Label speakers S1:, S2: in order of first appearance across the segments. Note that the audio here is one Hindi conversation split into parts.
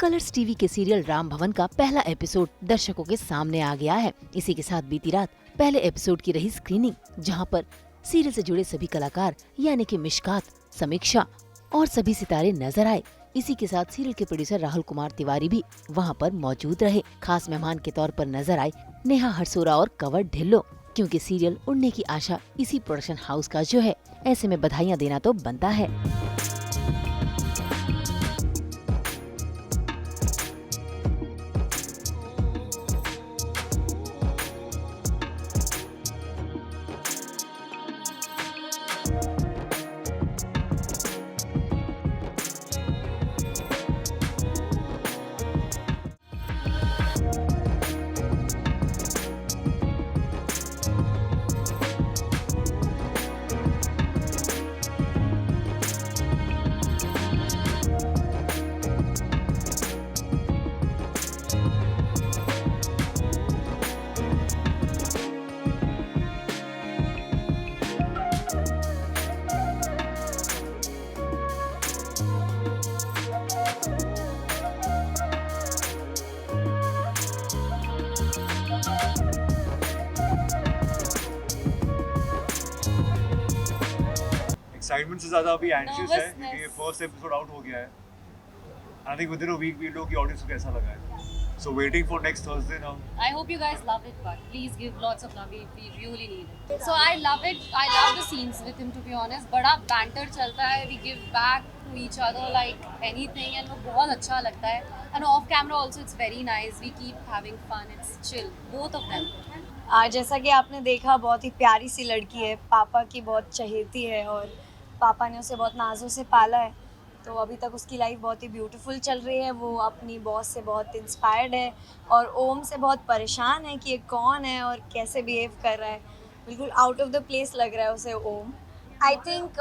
S1: कलर्स टीवी के सीरियल राम भवन का पहला एपिसोड दर्शकों के सामने आ गया है। इसी के साथ बीती रात पहले एपिसोड की रही स्क्रीनिंग, जहां पर सीरियल से जुड़े सभी कलाकार यानी कि मिशकात, समीक्षा और सभी सितारे नजर आए। इसी के साथ सीरियल के प्रोड्यूसर राहुल कुमार तिवारी भी वहां पर मौजूद रहे। खास मेहमान के तौर पर नजर आए नेहा हरसोरा और कंवर ढिल्लो, क्योंकि सीरियल उड़ने की आशा इसी प्रोडक्शन हाउस का जो है, ऐसे में बधाइयाँ देना तो बनता है।
S2: एक्साइटमेंट से ज़्यादा अभी एंशियस है
S3: Nervousness.
S2: क्योंकि फर्स्ट एपिसोड आउट हो गया है। I think within a week we know कि ऑडियंस को कैसा लगा है। So waiting for next Thursday now.
S3: I hope you guys love it, but please give lots of love. We really need it. So I love it. I love the scenes with him, to be honest. बड़ा banter चलता है. We give back to each other like anything, and वो बहुत अच्छा लगता है. And off camera also it's very nice. We keep having fun. It's chill. Both of them.
S4: जैसा कि आपने देखा, बहुत ही प्यारी सी लड़की है, पापा की बहुत चहेती है और पापा ने उसे बहुत नाजों से पाला है। तो अभी तक उसकी लाइफ बहुत ही ब्यूटीफुल चल रही है। वो अपनी बॉस से बहुत इंस्पायर्ड है और ओम से बहुत परेशान है कि ये कौन है और कैसे बिहेव कर रहा है। बिल्कुल आउट ऑफ द प्लेस लग रहा है उसे ओम। आई थिंक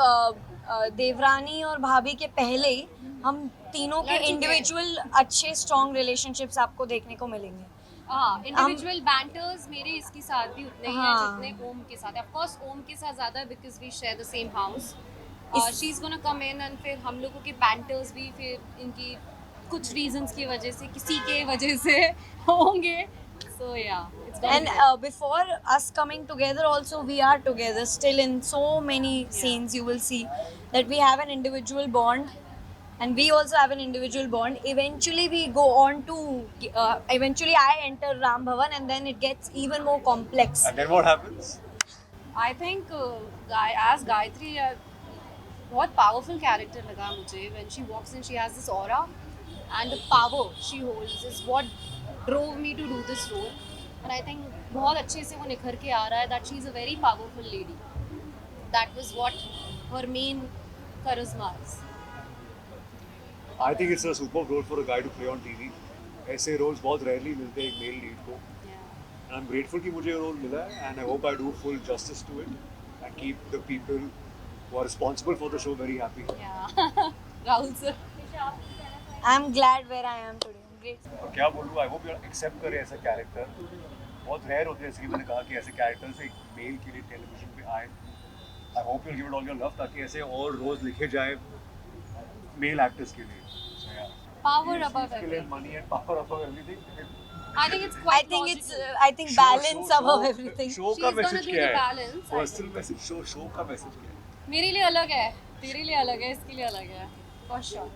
S4: देवरानी और भाभी के पहले ही हम तीनों के
S3: लड़ चुके हैं।
S4: इंडिविजुअल अच्छे स्ट्रॉन्ग रिलेशनशिप्स आपको देखने को मिलेंगे।
S3: हाँ, इंडिविजुअल बैंटर्स मेरे इसके साथ भी उतने ही हैं
S4: हाँ।
S3: जितने ओम के साथ है। ऑफ कोर्स ओम के साथ ज़्यादा because we share the same house. She is gonna come in and फिर हम लोगों के बैंटर्स भी फिर इनकी कुछ रीजंस की वजह से, किसी के वजह से होंगे। सो या
S4: And before us coming together also, we are together still in so many scenes. You will see that we have an individual bond and we also have an individual bond. Eventually we go on to eventually I enter Ram Bhavan and then it gets even more complex.
S2: And then what happens?
S3: I think as Gayatri बहुत पावरफुल कैरेक्टर लगा मुझे। When she walks in she has this aura and the power she holds is what drove me to do this role. And I think बहुत अच्छे से वो निखर के आ रहा है that she is a very powerful lady. That was what her main charisma is.
S2: I think it's a superb role for a guy to play on TV. ऐसे रोल्स बहुत रेयरली मिलते हैं एक मेल लीड को। And I'm grateful कि मुझे ये रोल मिला है and I hope I do full justice to it and keep the people who are responsible for the show very happy.
S3: Rahul sir,
S4: I'm glad where I am today. I'm grateful.
S2: और क्या बोलूँ, आई होप यू एक्सेप्ट करें ऐसा कैरेक्टर। बहुत रेयर होते हैं, जैसे कि मैंने कहा कि ऐसे कैरेक्टर्स एक मेल के लिए टेलीविजन पे आए। I hope you give it all your love ताकि ऐसे और रोज लिखे जाए मेल एक्टर्स के लिए। So, yeah.
S3: पावर अबव
S2: के लिए
S3: everything.
S2: Money and power above everything.
S3: I think it's
S4: I
S3: quite
S4: think it's balance above everything.
S2: Show
S3: She's
S2: का
S3: gonna
S2: मैसेज
S3: do
S2: क्या
S3: the
S2: है?
S3: balance, I
S2: personal message, show का मैसेज क्या है?
S3: मेरे लिए अलग है, तेरे लिए अलग है, इसके लिए अलग है। For sure.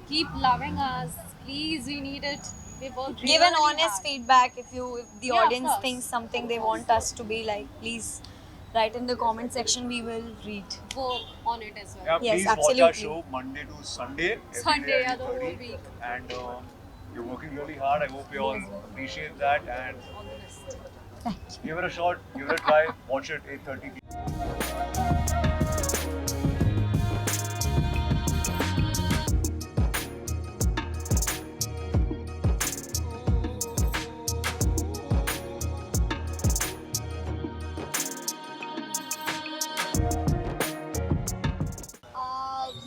S3: Keep loving us, please. We need it. We work
S4: Give an
S3: really
S4: honest
S3: hard.
S4: feedback if the
S3: Yeah, of
S4: audience
S3: course.
S4: thinks something they want us to be like. Please write in the comment section. We will read.
S3: Work on it as well.
S2: Yeah,
S4: Yes,
S2: please watch our
S4: absolutely.
S2: show Monday to Sunday. every
S3: Sunday,
S2: day,
S3: yeah, the whole
S2: 8:30.
S3: week.
S2: And you're working really hard. I hope you all appreciate that and
S3: All the best.
S2: give it a shot, give it a try. Watch it 8:30.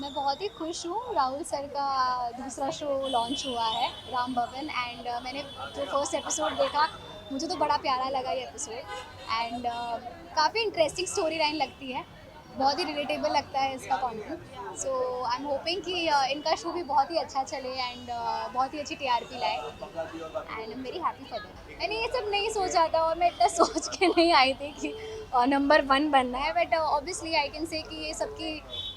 S5: मैं बहुत ही खुश हूँ। राहुल सर का दूसरा शो लॉन्च हुआ है राम भवन एंड मैंने जो फर्स्ट एपिसोड देखा मुझे तो बड़ा प्यारा लगा ये एपिसोड एंड काफ़ी इंटरेस्टिंग स्टोरी लाइन लगती है बहुत ही रिलेटेबल लगता है इसका content. So I am hoping कि इनका शो भी बहुत ही अच्छा चले एंड बहुत ही अच्छी टीआरपी लाए and I am very happy for that. मैंने ये सब नहीं सोचा था और मैं इतना सोच के नहीं आई थी कि नंबर 1 बनना है, but obviously I can say कि ये सबकी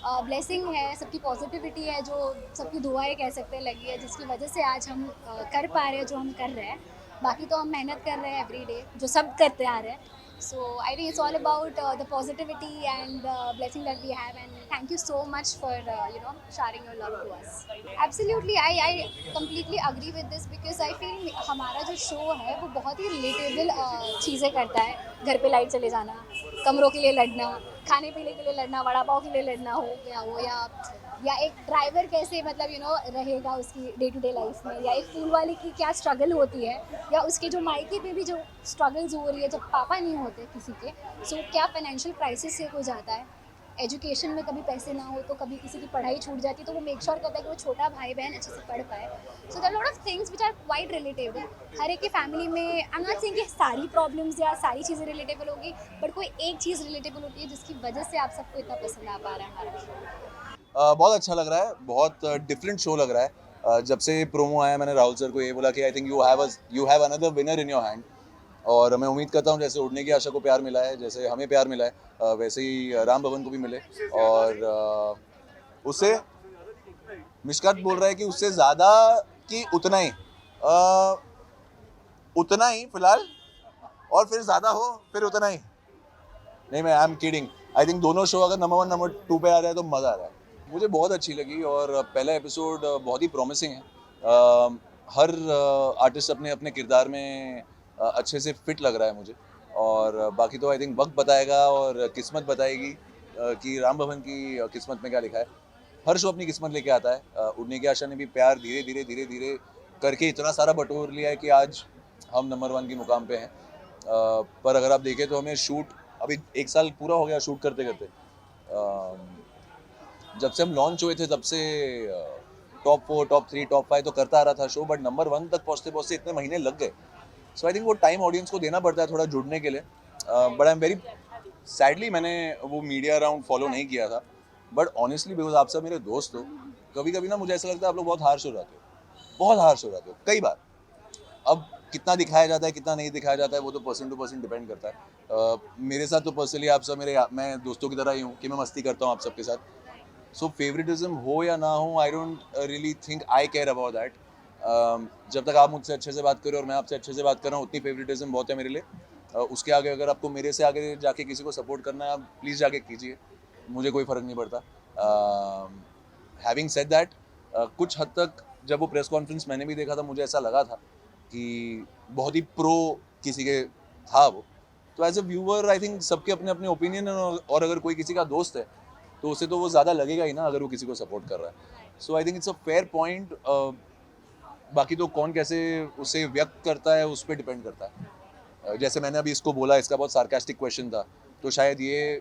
S5: ब्लेसिंग है, सबकी पॉजिटिविटी है, जो सबकी दुआएं कह सकते हैं लगी है, जिसकी वजह से आज हम कर पा रहे हैं जो हम कर रहे हैं। बाकी तो हम मेहनत कर रहे हैं एवरी डे, जो सब करते आ रहे हैं। So I think it's all about the positivity and the blessing that we have, and thank you so much for sharing your love to us. Absolutely, I completely agree with this because I feel हमारा जो शो है वो बहुत ही रिलेटेबल चीज़ें करता है। घर पे लाइट चले जाना, कमरों के लिए लड़ना, खाने पीने के लिए लड़ना, वड़ा पाव के लिए लड़ना हो गया हो, या एक ड्राइवर कैसे मतलब रहेगा उसकी डे टू डे लाइफ में, या एक फूल वाले की क्या स्ट्रगल होती है, या उसके जो मायके पे भी जो स्ट्रगल्स हो रही है जब पापा नहीं होते किसी के। सो क्या फाइनेंशियल क्राइसिस से हो जाता है, एजुकेशन में कभी पैसे ना हो तो कभी किसी की पढ़ाई छूट जाती है, तो वो मेक श्योर करता है कि वो छोटा भाई बहन अच्छे से पढ़ पाए। So there lot of things which are quite relatable. हर एक की फैमिली में आई एम नॉट सेइंग कि सारी प्रॉब्लम्स या सारी चीज़ें रिलेटेबल होगी, बट कोई एक चीज़ रिलेटेबल होती है जिसकी वजह से आप सबको इतना पसंद आ पा रहा है हमारा शो।
S6: बहुत अच्छा लग रहा है, बहुत डिफरेंट शो लग रहा है। जब से प्रोमो आया मैंने राहुल सर को ये बोला कि I think you have another winner in your hand, और मैं उम्मीद करता हूँ जैसे उड़ने की आशा को प्यार मिला है, जैसे हमें प्यार मिला है, वैसे ही राम भवन को भी मिले। और उससे मिशकात बोल रहा है कि उससे ज़्यादा कि उतना ही फिलहाल, और फिर ज़्यादा हो फिर उतना ही नहीं। मैं I am kidding. I think दोनों शो अगर नंबर 1 नंबर 2 पे आ रहा है तो मज़ा आ रहा है। मुझे बहुत अच्छी लगी और पहला एपिसोड बहुत ही प्रॉमिसिंग है। हर आर्टिस्ट अपने अपने किरदार में अच्छे से फिट लग रहा है मुझे, और बाकी तो आई थिंक वक्त बताएगा और किस्मत बताएगी कि राम भवन की किस्मत में क्या लिखा है। हर शो अपनी किस्मत लेके आता है। उड़ने की आशा ने भी प्यार धीरे धीरे करके इतना सारा बटोर लिया है कि आज हम नंबर 1 की मुकाम पे हैं। पर अगर आप देखें तो हमें शूट अभी 1 साल पूरा हो गया शूट करते करते। जब से हम लॉन्च हुए थे तब से टॉप 4 टॉप 3 टॉप 5 तो करता आ रहा था शो, बट नंबर 1 तक पहुँचते इतने महीने लग गए। सो आई थिंक वो टाइम ऑडियंस को देना पड़ता है थोड़ा जुड़ने के लिए। But I am very sadly मैंने वो मीडिया राउंड फॉलो नहीं किया था, बट ऑनेस्टली बिकॉज आप सब मेरे दोस्त हो, कभी कभी ना मुझे ऐसा लगता है आप लोग बहुत हार्श हो जाते हो कई बार। अब कितना दिखाया जाता है कितना नहीं दिखाया जाता है वो तो पर्सन टू पर्सन डिपेंड करता है। मेरे साथ तो पर्सनली आप सब मैं दोस्तों की तरह ही हूँ कि मैं मस्ती करता हूँ आप सबके साथ। सो फेवरेटिज्म हो या ना हो I don't really think I care about that. जब तक आप मुझसे अच्छे से बात करें और मैं आपसे अच्छे से बात कर रहा हूँ उतनी फेवरेटिज्म बहुत है मेरे लिए। उसके आगे अगर आपको मेरे से आगे जाके किसी को सपोर्ट करना है आप प्लीज़ जाके कीजिए, मुझे कोई फ़र्क नहीं पड़ता। हैविंग सेड दैट, कुछ हद तक जब वो प्रेस कॉन्फ्रेंस मैंने भी देखा था मुझे ऐसा लगा था कि बहुत ही प्रो किसी के था वो। तो as a viewer I think सबके अपने अपने ओपिनियन है, और अगर कोई किसी का दोस्त है तो उसे तो वो ज़्यादा लगेगा ही ना अगर वो किसी को सपोर्ट कर रहा है। So I think it's a fair point. बाकी तो कौन कैसे उसे व्यक्त करता है उस पर डिपेंड करता है। जैसे मैंने अभी इसको बोला, इसका बहुत सार्कास्टिक क्वेश्चन था, तो शायद ये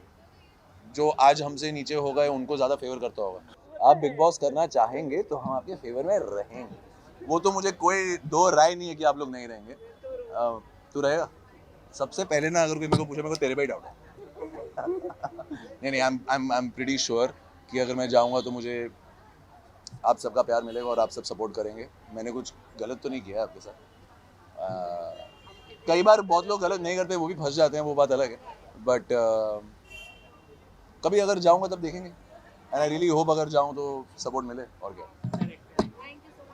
S6: जो आज हमसे नीचे हो गए उनको ज़्यादा फेवर करता होगा। आप बिग बॉस करना चाहेंगे तो हम आपके फेवर में रहेंगे, वो तो मुझे कोई दो राय नहीं है कि आप लोग नहीं रहेंगे। तू रहेगा? सबसे पहले ना अगर कोई मेरे को पूछे, मेरे को तेरे पे ही डाउट है। नहीं, आई एम प्रीटी श्योर कि अगर मैं जाऊंगा तो मुझे आप सबका प्यार मिलेगा और आप सब सपोर्ट करेंगे। मैंने कुछ गलत तो नहीं किया है आपके साथ। कई बार बहुत लोग गलत नहीं करते, वो भी फंस जाते हैं, वो बात अलग है। बट कभी अगर जाऊंगा तब देखेंगे, एंड आई रियली होप अगर जाऊं तो सपोर्ट मिले। और क्या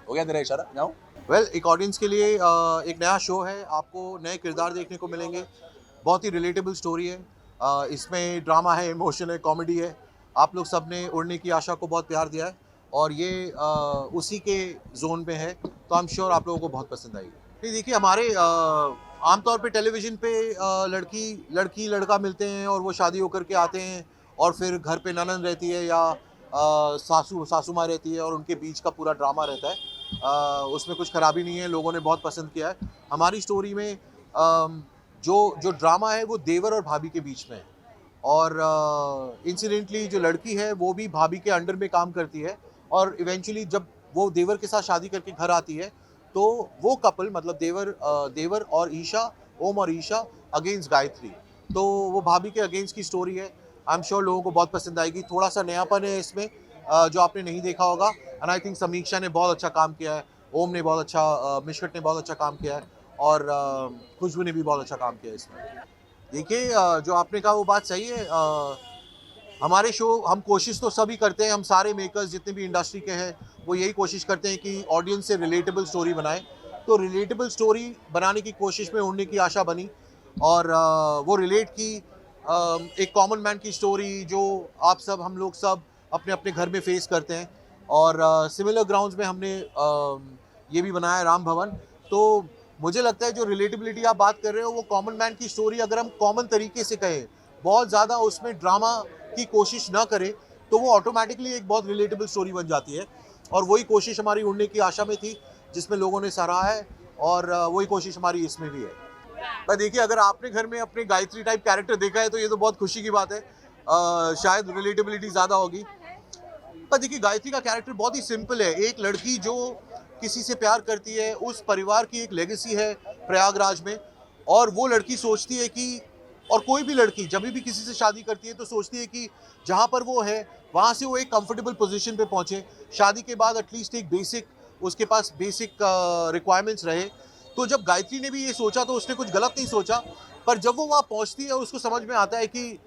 S6: हो गया तेरा इशारा, जाऊं?
S7: वेल, एक ऑडियंस के लिए एक नया शो है, आपको नए किरदार देखने को मिलेंगे। बहुत ही रिलेटेबल स्टोरी है, इसमें ड्रामा है, इमोशन है, कॉमेडी है। आप लोग सब ने उड़ने की आशा को बहुत प्यार दिया है और ये उसी के जोन में है, तो आई एम श्योर आप लोगों को बहुत पसंद आएगी। नहीं, देखिए हमारे आमतौर पे टेलीविज़न पे लड़की लड़का मिलते हैं और वो शादी होकर के आते हैं और फिर घर पे ननद रहती है या सासू माँ रहती है और उनके बीच का पूरा ड्रामा रहता है। उसमें कुछ खराबी नहीं है, लोगों ने बहुत पसंद किया है। हमारी स्टोरी में जो ड्रामा है वो देवर और भाभी के बीच में है, और इंसिडेंटली जो लड़की है वो भी भाभी के अंडर में काम करती है, और इवेंचुअली जब वो देवर के साथ शादी करके घर आती है तो वो कपल, मतलब देवर और ईशा, ओम और ईशा अगेंस्ट गायत्री, तो वो भाभी के अगेंस्ट की स्टोरी है। आई एम श्योर लोगों को बहुत पसंद आएगी। थोड़ा सा नयापन है इसमें जो आपने नहीं देखा होगा, एंड आई थिंक समीक्षा ने बहुत अच्छा काम किया है, ओम ने बहुत अच्छा, मिशकट ने बहुत अच्छा काम किया है, और खुशबू ने भी बहुत अच्छा काम किया है इसमें। देखिए जो आपने कहा वो बात सही है। हमारे शो, हम कोशिश तो सभी करते हैं, हम सारे मेकर्स जितने भी इंडस्ट्री के हैं वो यही कोशिश करते हैं कि ऑडियंस से रिलेटेबल स्टोरी बनाएं। तो रिलेटेबल स्टोरी बनाने की कोशिश में उड़ने की आशा बनी, और वो रिलेट की एक कॉमन मैन की स्टोरी जो आप सब, हम लोग सब अपने अपने घर में फेस करते हैं। और सिमिलर ग्राउंड्स में हमने ये भी बनाया राम भवन। तो मुझे लगता है जो रिलेटेबिलिटी आप बात कर रहे हो वो कॉमन मैन की स्टोरी अगर हम कॉमन तरीके से कहें, बहुत ज़्यादा उसमें ड्रामा की कोशिश ना करें, तो वो ऑटोमेटिकली एक बहुत रिलेटेबल स्टोरी बन जाती है। और वही कोशिश हमारी उड़ने की आशा में थी, जिसमें लोगों ने सराहा है, और वही कोशिश हमारी इसमें भी है। पर देखिए, अगर आपने घर में अपने गायत्री टाइप कैरेक्टर देखा है तो ये तो बहुत खुशी की बात है। शायद रिलेटेबिलिटी ज़्यादा होगी। पर देखिए, गायत्री का कैरेक्टर बहुत ही सिंपल है। एक लड़की जो किसी से प्यार करती है, उस परिवार की एक लेगेसी है प्रयागराज में, और वो लड़की सोचती है कि, और कोई भी लड़की जब भी किसी से शादी करती है तो सोचती है कि जहाँ पर वो है वहाँ से वो एक कंफर्टेबल पोजीशन पे पहुँचे, शादी के बाद एटलीस्ट एक बेसिक, उसके पास बेसिक रिक्वायरमेंट्स रहे। तो जब गायत्री ने भी ये सोचा तो उसने कुछ गलत नहीं सोचा, पर जब वो वहाँ पहुँचती है उसको समझ में आता है कि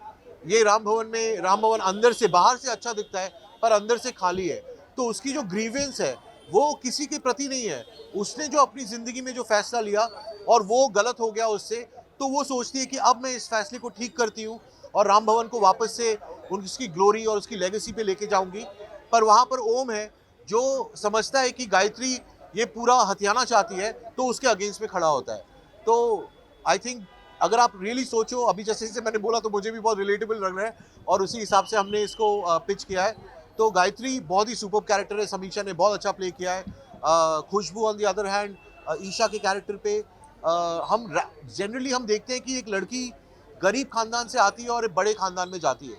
S7: ये राम भवन अंदर से, बाहर से अच्छा दिखता है पर अंदर से खाली है। तो उसकी जो ग्रीवेंस है वो किसी के प्रति नहीं है, उसने जो अपनी ज़िंदगी में जो फैसला लिया और वो गलत हो गया उससे, तो वो सोचती है कि अब मैं इस फैसले को ठीक करती हूँ और राम भवन को वापस से उसकी ग्लोरी और उसकी लेगेसी पे लेके जाऊंगी। पर वहाँ पर ओम है जो समझता है कि गायत्री ये पूरा हथियाना चाहती है, तो उसके अगेंस्ट में खड़ा होता है। तो आई थिंक अगर आप रियली सोचो, अभी जैसे जैसे मैंने बोला तो मुझे भी बहुत रिलेटेबल लग रहा है, और उसी हिसाब से हमने इसको पिच किया है। तो गायत्री बहुत ही सुपर कैरेक्टर है, समीक्षा ने बहुत अच्छा प्ले किया है। Khushbu on the other hand, Isha के कैरेक्टर पे हम जनरली हम देखते हैं कि एक लड़की गरीब खानदान से आती है और एक बड़े खानदान में जाती है।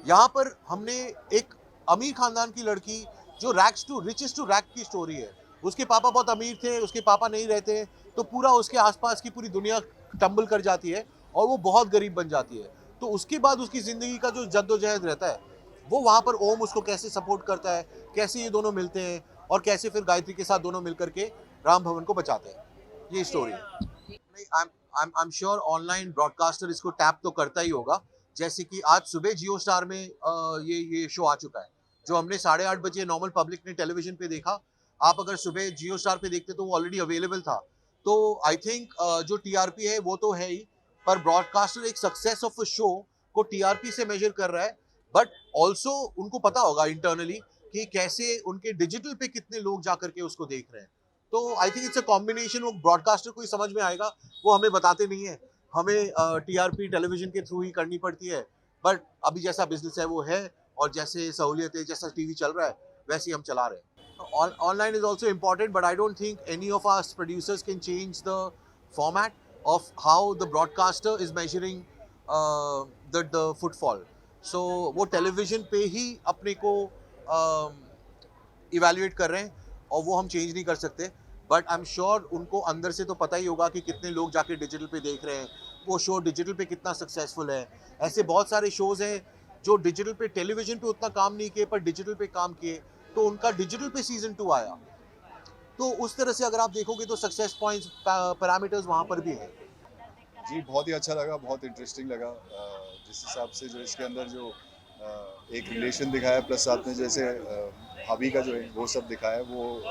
S7: यहाँ पर हमने एक अमीर खानदान की लड़की जो rags to riches to rag की स्टोरी है। उसके पापा बहुत अमीर थे, उसके पापा नहीं रहते, तो पूरा उसके आसपास की पूरी दुनिया टंबल कर जाती है और वो बहुत गरीब बन जाती है। तो उसके बाद उसकी ज़िंदगी का जो जद्दोजहद रहता है, वो वहाँ पर ओम उसको कैसे सपोर्ट करता है, कैसे ये दोनों मिलते हैं और कैसे फिर गायत्री के साथ दोनों मिलकर के राम भवन को बचाते हैं, ये स्टोरी है। I am sure online broadcaster इसको टैप तो करता ही होगा। जैसे कि आज सुबह जियो स्टार में ये शो आ चुका है, जो हमने 8:30 बजे नॉर्मल पब्लिक ने टेलीविजन पे देखा। आप अगर सुबह जियो स्टार पे देखते तो वो ऑलरेडी अवेलेबल था। तो आई थिंक जो टीआरपी है वो तो है ही, पर ब्रॉडकास्टर एक सक्सेस ऑफ अ शो को टीआरपी से मेजर कर रहा है, बट ऑल्सो उनको पता होगा इंटरनली कि कैसे उनके डिजिटल पे कितने लोग जाकर के उसको देख रहे हैं। तो आई थिंक इट्स अ कॉम्बिनेशन। वो ब्रॉडकास्टर को ही समझ में आएगा, वो हमें बताते नहीं है, हमें टीआरपी टेलीविजन के थ्रू ही करनी पड़ती है। बट अभी जैसा बिजनेस है वो है, और जैसे सहूलियत है, जैसा टीवी चल रहा है वैसे ही हम चला रहे हैं। Online is also important, but I don't think any of us producers can change the format of how the broadcaster is measuring the footfall. So वो टेलीविजन पे ही अपने को इवेल्युएट कर रहे हैं और वो हम चेंज नहीं कर सकते। बट आई एम श्योर उनको अंदर से तो पता ही होगा कि कितने लोग जाके डिजिटल पे देख रहे हैं, वो शो डिजिटल पे कितना सक्सेसफुल है। ऐसे बहुत सारे शोज़ हैं जो डिजिटल पे, टेलीविजन पे उतना काम नहीं किए पर डिजिटल पे काम किए, तो उनका डिजिटल पे सीजन 2 आया। तो उस तरह से अगर आप देखोगे तो सक्सेस पॉइंट्स, पैरामीटर्स वहाँ पर भी हैं।
S8: जी, बहुत ही अच्छा लगा, बहुत इंटरेस्टिंग लगा। जिस हिसाब से जो इसके अंदर जो एक रिलेशन दिखाया, प्लस साथ में जैसे भाभी का जो है वो सब दिखाया है, वो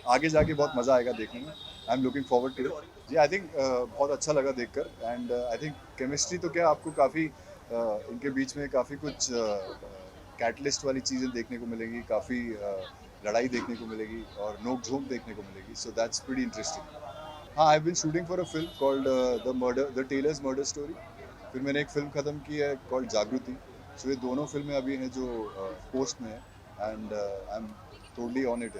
S8: आगे जाके बहुत मज़ा आएगा देखने में। I am looking forward to it. जी, आई थिंक बहुत अच्छा लगा देखकर, एंड आई थिंक केमिस्ट्री तो क्या, आपको काफ़ी इनके बीच में काफ़ी कुछ कैटलिस्ट वाली चीज़ें देखने को मिलेंगी, काफ़ी लड़ाई देखने को मिलेगी और नोक झोंक देखने को मिलेगी। So that's pretty interesting. हाँ, I have been shooting for a film called the tailor's murder story. फिर मैंने एक फिल्म ख़त्म की है कॉल्ड जागृति। सो ये दोनों फिल्में अभी हैं जो पोस्ट में है, and I am totally on it.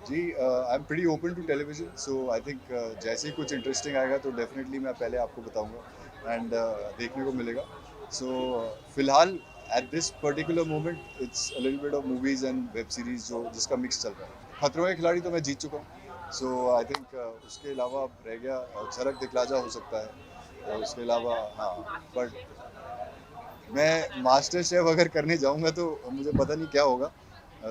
S8: जी, I am pretty open to television. So I think जैसे ही कुछ इंटरेस्टिंग आएगा तो डेफिनेटली मैं पहले आपको बताऊँगा एंड देखने को मिलेगा। सो फिलहाल at this particular moment it's a little bit of movies and web series जिसका मिक्स चल रहा है। खतरों के खिलाड़ी तो मैं जीत चुका हूँ। सो आई थिंक उसके अलावा अब रह गया झलक दिखलाजा हो सकता है, और उसके अलावा हाँ, बट मैं मास्टर शेफ अगर करने जाऊंगा तो मुझे पता नहीं क्या होगा।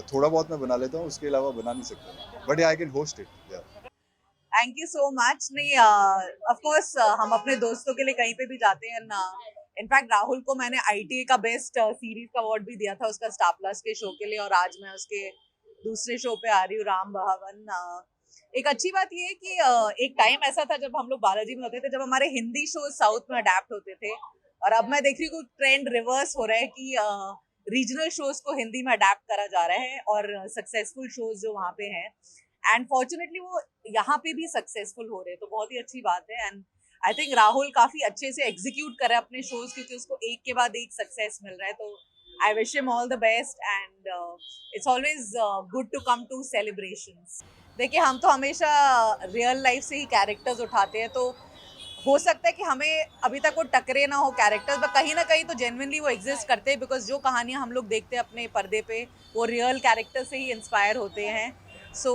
S8: थोड़ा बहुत मैं बना लेता हूँ, उसके अलावा बना नहीं सकता, but I can host it.
S9: Thank you so much. नहीं, ऑफ कोर्स हम अपने दोस्तों के लिए कहीं पे भी जाते हैं ना। इनफैक्ट राहुल को मैंने आईटी का बेस्ट सीरीज का अवार्ड भी दिया था उसका स्टार प्लस के शो के लिए, और आज मैं उसके दूसरे शो पे आ रही हूँ, राम भवन। एक अच्छी बात ये है कि एक टाइम ऐसा था जब हम लोग बालाजी में होते थे, जब हमारे हिंदी शो साउथ में अडेप्ट होते थे, और अब मैं देख रही हूँ ट्रेंड रिवर्स हो रहा है कि रीजनल शोज को हिंदी में अडेप्ट करा जा रहा है, और सक्सेसफुल शोज जो वहाँ पे हैं, एंड फॉर्चुनेटली वो यहाँ पे भी सक्सेसफुल हो रहे हैं, तो बहुत ही अच्छी बात है। एंड आई थिंक राहुल काफी अच्छे से एग्जीक्यूट कर रहा है अपने शोज, क्योंकि उसको एक के बाद एक सक्सेस मिल रहा है। तो I wish him all the best, and it's always good to come to celebrations. देखिए, हम तो हमेशा रियल लाइफ से ही कैरेक्टर्स उठाते हैं, तो हो सकता है कि हमें अभी तक वो टकरे ना हो कैरेक्टर्स, पर कहीं ना कहीं तो जेन्युइनली वो एग्जिस्ट करते हैं, बिकॉज जो कहानियाँ हम लोग देखते हैं अपने पर्दे पे वो रियल कैरेक्टर से ही इंस्पायर होते हैं। सो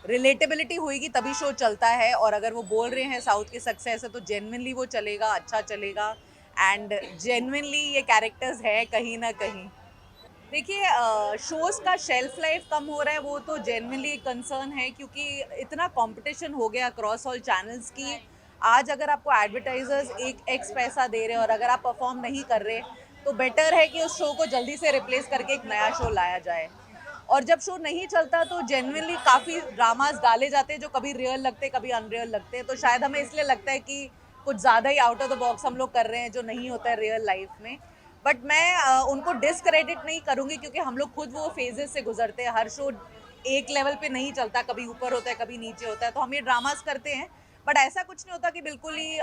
S9: रिलेटेबिलिटी होएगी तभी शो चलता है, और अगर वो बोल रहे हैं साउथ की सक्सेस है तो जेन्युइनली वो चलेगा, अच्छा चलेगा, एंड जेन्युइनली ये कैरेक्टर्स है कहीं ना कहीं। देखिए, शोज़ का शेल्फ लाइफ कम हो रहा है, वो तो जेन्युइनली कंसर्न है, क्योंकि इतना कंपटीशन हो गया अक्रॉस ऑल चैनल्स की आज अगर आपको एडवर्टाइजर्स एक एक्स पैसा दे रहे हैं और अगर आप परफॉर्म नहीं कर रहे, तो बेटर है कि उस शो को जल्दी से रिप्लेस करके एक नया शो लाया जाए। और जब शो नहीं चलता तो जेन्युइनली काफ़ी ड्रामास डाले जाते हैं जो कभी रियल लगते हैं, कभी अनरियल लगते हैं, तो शायद हमें इसलिए लगता है कि कुछ ज़्यादा ही आउट ऑफ द बॉक्स हम लोग कर रहे हैं जो नहीं होता है रियल लाइफ में। बट मैं उनको डिसक्रेडिट नहीं करूँगी, क्योंकि हम लोग खुद वो फेजेस से गुजरते हैं। हर शो एक लेवल पे नहीं चलता, कभी ऊपर होता है, कभी नीचे होता है, तो हम ये ड्रामास करते हैं, बट ऐसा कुछ नहीं होता कि बिल्कुल ही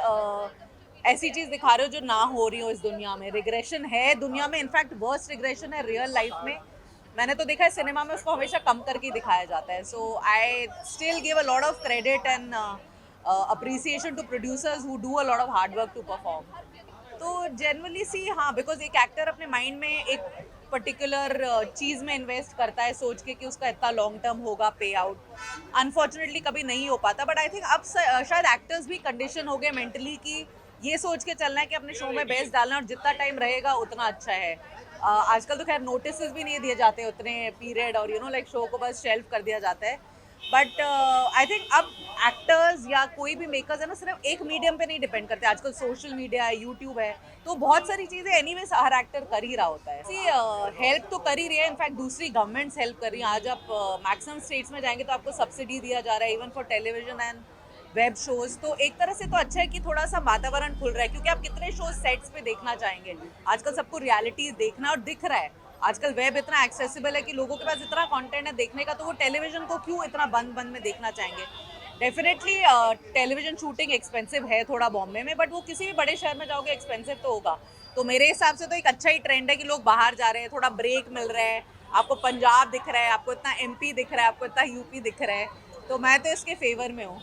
S9: ऐसी चीज़ दिखा रहे हो जो ना हो रही हो इस दुनिया में। रिग्रेशन है दुनिया में, इनफैक्ट वर्स्ट रिग्रेशन है रियल लाइफ में। मैंने तो देखा है सिनेमा में उसको हमेशा कम करके दिखाया जाता है। So I still give a lot of credit and appreciation to producers who do a lot of hard work to perform. तो जनरली सी, हाँ, बिकॉज एक एक्टर अपने माइंड में एक पर्टिकुलर चीज़ में इन्वेस्ट करता है सोच के कि उसका इतना लॉन्ग टर्म होगा पे आउट। अनफॉर्चुनेटली कभी नहीं हो पाता, बट आई थिंक अब शायद एक्टर्स भी कंडीशन हो गए मेंटली कि ये सोच के चलना है कि अपने शो में बेस्ट डालना, और जितना टाइम रहेगा उतना अच्छा है। आजकल तो खैर नोटिस भी नहीं दिए जाते उतने पीरियड, और लाइक शो को बस शेल्फ कर दिया जाता है। बट आई थिंक अब एक्टर्स या कोई भी मेकर्स है ना, सिर्फ एक मीडियम पे नहीं डिपेंड करते। आजकल सोशल मीडिया है, यूट्यूब है, तो बहुत सारी चीज़ें एनीवेज हर एक्टर कर ही रहा होता है। हेल्प तो कर ही रही है, इनफैक्ट दूसरी गवर्नमेंट्स हेल्प कर रही हैं। आज आप मैक्सिमम स्टेट्स में जाएंगे तो आपको सब्सिडी दिया जा रहा है, even for television and web shows. तो एक तरह से तो अच्छा है कि थोड़ा सा वातावरण खुल रहा है, क्योंकि आप कितने शोज सेट्स पे देखना चाहेंगे। आजकल सबको रियलिटी देखना और दिख रहा है। आजकल वेब इतना एक्सेसिबल है कि लोगों के पास इतना कंटेंट है देखने का, तो वो टेलीविजन को क्यों इतना बंद में देखना चाहेंगे। डेफिनेटली टेलीविजन शूटिंग एक्सपेंसिव है थोड़ा बॉम्बे में, बट वो किसी भी बड़े शहर में जाओगे एक्सपेंसिव तो होगा। तो मेरे हिसाब से तो एक अच्छा ही ट्रेंड है कि लोग बाहर जा रहे हैं, थोड़ा ब्रेक मिल रहा है। आपको पंजाब दिख रहा है, आपको इतना MP दिख रहा है, आपको इतना UP दिख रहा है, तो मैं तो इसके फेवर में हूँ।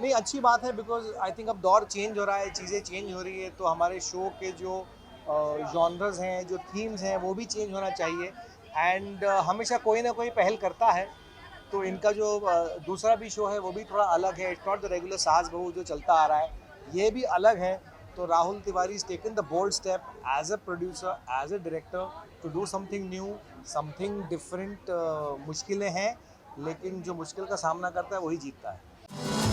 S10: नहीं, अच्छी बात है, बिकॉज आई थिंक अब दौर चेंज हो रहा है, चीज़ें चेंज हो रही है, तो हमारे शो के जो जॉनर्स हैं, जो थीम्स हैं, वो भी चेंज होना चाहिए। एंड हमेशा कोई ना कोई पहल करता है, तो इनका जो दूसरा भी शो है वो भी थोड़ा अलग है। इट्स नॉट द रेगुलर सास बहू जो चलता आ रहा है, ये भी अलग है। तो Rahul Tiwari is taken the bold step as a producer, as a director, to do something new, something different. मुश्किलें हैं, लेकिन जो मुश्किल का सामना करता है वही जीतता है।